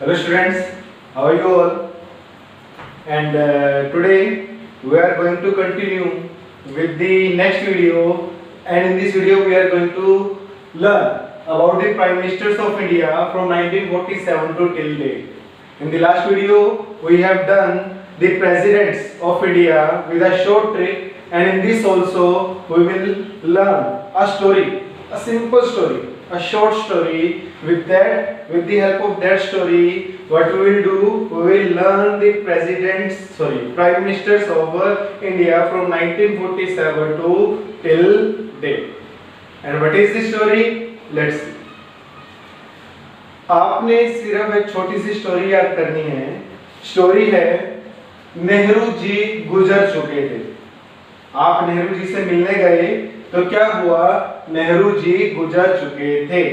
Hello students, how are you all? And today we are going to continue with the next video, and in this video we are going to learn about the Prime Ministers of India from 1947 to till date. In the last video we have done the Presidents of India with a short trick, and in this also we will learn a story, a simple story, a short story. With the help of that story, what we will do, we will learn the Prime Ministers of India from 1947 to till date. And what is the story? Let's see. आपने सिर्फ एक छोटी सी story याद करनी है. Story है नेहरू जी गुजर चुके थे. आप नेहरू जी से मिलने गए तो क्या हुआ, नेहरू जी गुजर चुके थे.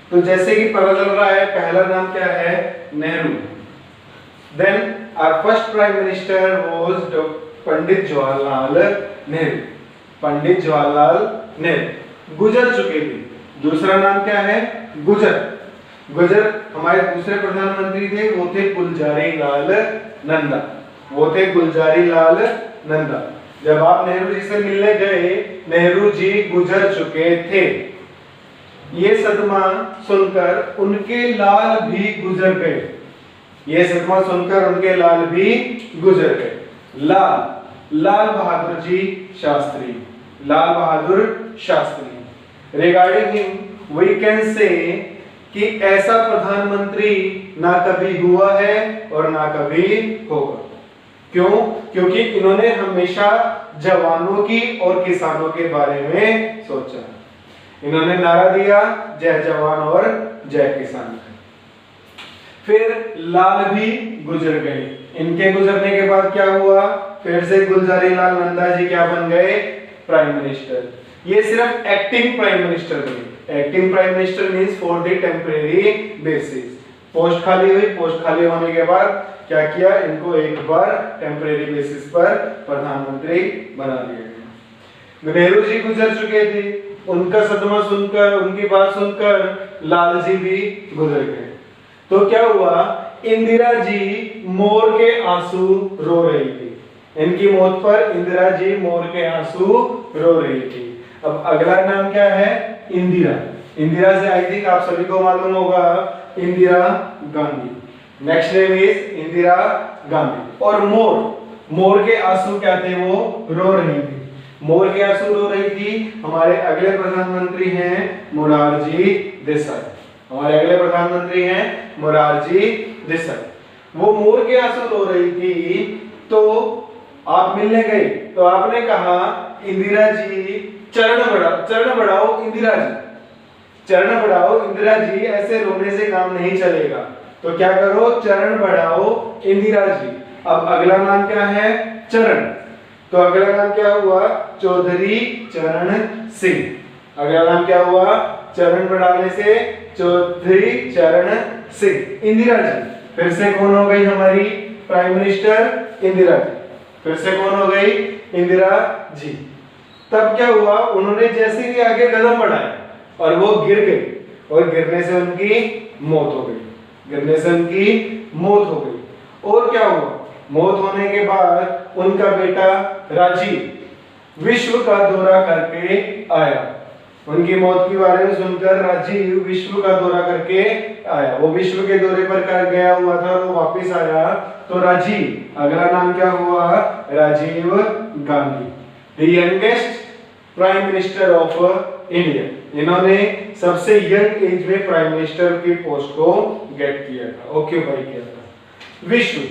तो जैसे कि पता चल रहा है, पहला नाम क्या है, Nehru. Then our first prime minister was Pandit Jawaharlal Nehru. Pandit Jawaharlal Nehru गुजर चुके थे. दूसरा नाम क्या है, गुजर. गुजर हमारे दूसरे प्रधानमंत्री थे, वो थे गुलजारी लाल नंदा. वो थे गुलजारी लाल नंदा. जब आप नेहरू जी से मिलने गए, नेहरू जी गुजर चुके थे. ये सदमा सुनकर उनके लाल भी गुजर गए. ये सदमा सुनकर उनके लाल भी गुजर गए. Lal Bahadur ji Shastri. Lal Bahadur Shastri. Regarding him we can say कि ऐसा प्रधानमंत्री ना कभी हुआ है और ना कभी होगा. क्यों? क्योंकि इन्होंने हमेशा जवानों की और किसानों के बारे में सोचा. इन्होंने नारा दिया, जय जवान और जय किसान. फिर लाल भी गुजर गए. इनके गुजरने के बाद क्या हुआ, फिर से गुलजारी लाल नंदा जी क्या बन गए, प्राइम मिनिस्टर. ये सिर्फ एक्टिंग प्राइम मिनिस्टर बने. Acting prime minister means for the temporary basis. Post खाली हुई, पोस्ट खाली होने के बाद क्या किया, इनको एक बार टेम्परेरी बेसिस पर प्रधानमंत्री बना दिया गया. नेहरू जी गुजर चुके थे. उनका सदमा सुनकर, उनकी बात सुनकर लाल जी भी गुजर गए. तो क्या हुआ, इंदिरा जी मोर के आंसू रो रही थी. इनकी मौत पर इंदिरा जी मोर के आंसू रो रही थी. अब अगला नाम क्या है, इंदिरा. इंदिरा से आई थिंक आप सभी को मालूम होगा, Indira Gandhi. Next name is Indira Gandhi. और मोर के आंसू क्या थे, वो रो रही थी. मोर के आंसू रो रही थी. हमारे अगले प्रधानमंत्री हैं मोरारजी देसाई. हमारे अगले प्रधानमंत्री हैं मोरारजी देसाई. वो मोर के आंसू रो रही थी. तो आप मिलने गए तो आपने कहा, इंदिरा जी चरण बढ़ाओ इंदिरा जी, चरण बढ़ाओ इंदिरा जी, ऐसे रोने से काम नहीं चलेगा. तो क्या करो, चरण बढ़ाओ इंदिरा जी. अब अगला नाम क्या है, चरण. तो अगला नाम क्या हुआ, चौधरी चरण सिंह. अगला नाम क्या हुआ, चरण बढ़ाने से चौधरी चरण सिंह. इंदिरा जी फिर से कौन हो गई हमारी प्राइम मिनिस्टर, इंदिरा जी. फिर से कौन हो गई, इंदिरा जी. तब क्या हुआ, उन्होंने जैसे ही आगे कदम बढ़ाया और वो गिर गई, और गिरने से उनकी मौत हो गई. गिरने से उनकी मौत हो गई. और क्या हुआ, मौत होने के बाद उनका बेटा राजीव विश्व का दौरा करके आया. उनकी मौत के बारे में सुनकर राजीव विश्व का दौरा करके आया. वो विश्व के दौरे पर कर गया हुआ था, वो वापस आया. तो राजीव, अगला नाम क्या हुआ, Rajiv Gandhi. The youngest prime minister of India. इन्होंने सबसे यंग एज में प्राइम मिनिस्टर की पोस्ट को गेट किया था, ऑक्यूपाई किया था. विश्व,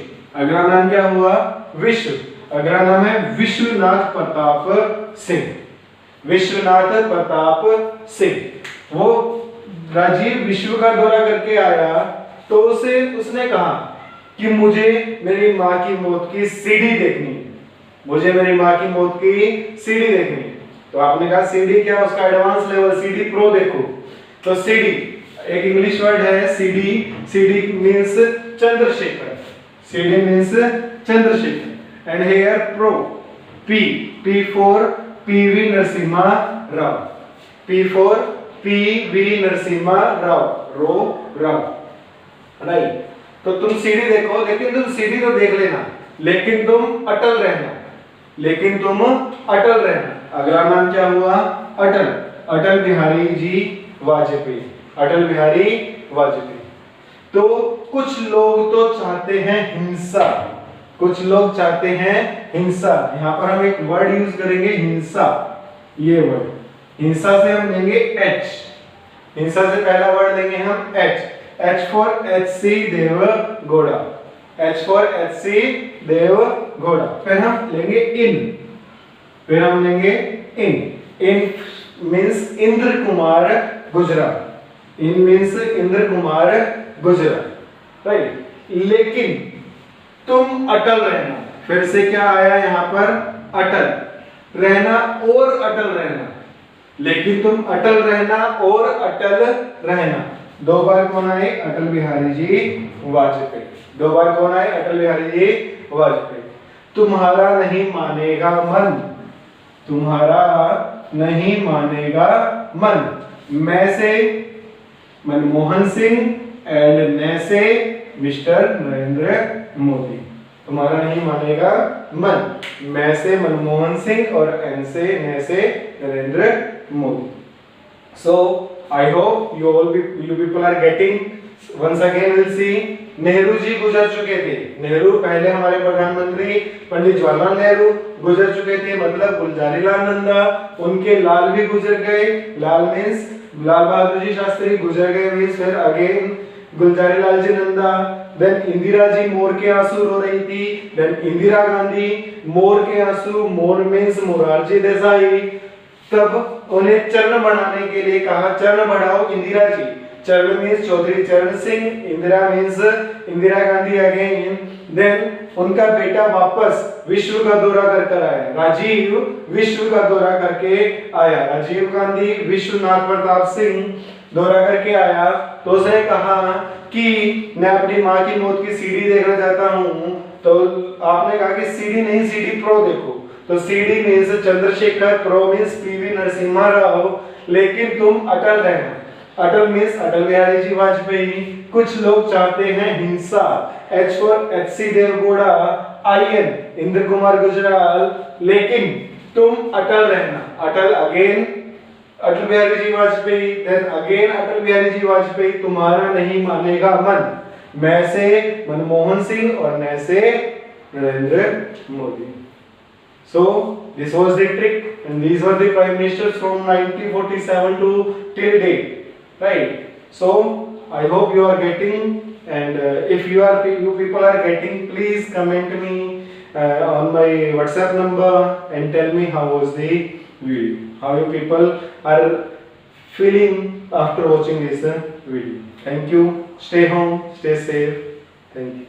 अगला नाम क्या हुआ, विश्व. अगला नाम है विश्वनाथ प्रताप सिंह. विश्वनाथ प्रताप सिंह. वो राजीव विश्व का दौरा करके आया तो उसने कहा कि मुझे मेरी माँ की मौत की सीडी देखनी है. मुझे मेरी माँ की मौत की सीडी देखनी है. तो आपने कहा सीडी क्या, उसका एडवांस लेवल सीडी प्रो देखो. तो सीडी एक इंग्लिश वर्ड है, CD. CD means Chandrashekhar. CD means Chandrasekhar, and here Pro, P for PV Narasimha Rao. P for PV Narasimha Rao. Rao. Right. तो तुम सीढ़ी देखो, लेकिन तुम सीढ़ी तो देख लेना, लेकिन तुम अटल रहना, लेकिन तुम अटल रहना। अगला नाम क्या हुआ? अटल, अटल बिहारी जी वाजपेयी, अटल बिहारी वाजपेयी। तो कुछ लोग तो चाहते हैं हिंसा, कुछ लोग चाहते हैं हिंसा। यहाँ पर हम एक वर्ड यूज करेंगे हिंसा, ये वर्ड, हिंसा से हम लेंगे एच, हिंसा से पहला वर्ड लेंगे हम H, H for H C Deve Gowda, H for H C Deve Gowda. फिर हम लेंगे इन, फिर हम लेंगे in means Indra Kumar Gujral, in means Indra Kumar Gujral, right. लेकिन तुम अटल रहना, फिर से क्या आया यहाँ पर? अटल रहना और अटल रहना, लेकिन तुम अटल रहना और अटल रहना। दो बार कौन आए? अटल बिहारी जी वाजपेयी, दो बार कौन आए? अटल बिहारी जी वाजपेयी। तुम्हारा नहीं मानेगा मन, तुम्हारा नहीं मानेगा मन, मैं से मनमोहन सिंह एंड न से मिस्टर नरेंद्र मोदी। तुम्हारा नहीं मानेगा मन, मैं से मनमोहन सिंह और एन से न से Narendra Modi. So I hope you people are getting. Once again we'll see. Nehru ji गुजर चुके थे, नेहरू पहले हमारे प्रधानमंत्री पंडित जवाहरलाल नेहरू गुजर चुके थे, मतलब गुलजारी लाल नंदा, उनके लाल भी गुजर गए, लाल मीन्स लाल बहादुर जी शास्त्री गुजर गए मीन्स फिर अगेन गुलजारी लाल जी नंदा। देन इंदिरा जी मोर के आंसू रो रही थी, देन इंदिरा गांधी मोर के आंसू, मोर मीन्स मोरारजी देसाई, तब उन्हें चरण बढ़ाने के लिए कहा, चरण बढ़ाओ इंदिरा जी, चरण means Chaudhary Charan Singh, Indira means Indira Gandhi again. Then उनका बेटा वापस विश्व का दौरा कर आया, राजीव विश्व का दौरा करके आया, राजीव गांधी विश्वनाथ प्रताप सिंह दौरा करके आया, तो उसने कहा कि मैं अपनी माँ की मौत की सीडी देखना चाहता हूँ, तो आपने कहा कि सीडी नहीं सीडी प्रो देखो, तो CD means Chandrashekhar, pro means PV Narasimha Rao, लेकिन तुम अटल रहना, अटल मीन्स अटल बिहारी जी वाजपेयी। कुछ लोग चाहते हैं हिंसा, H for H C Deve Gowda, I N Indra Kumar Gujral, लेकिन तुम अटल रहना, Atal again Atal Bihari ji Vajpayee, then again Atal Bihari ji Vajpayee. तुम्हारा नहीं मानेगा मन, मैं से मनमोहन सिंह और न से Narendra Modi. So this was the trick, and these were the prime ministers from 1947 to till date, right? So I hope you are getting, and if you people are getting, please comment me on my WhatsApp number and tell me how was the video, how you people are feeling after watching this video. Thank you. Stay home, stay safe. Thank you.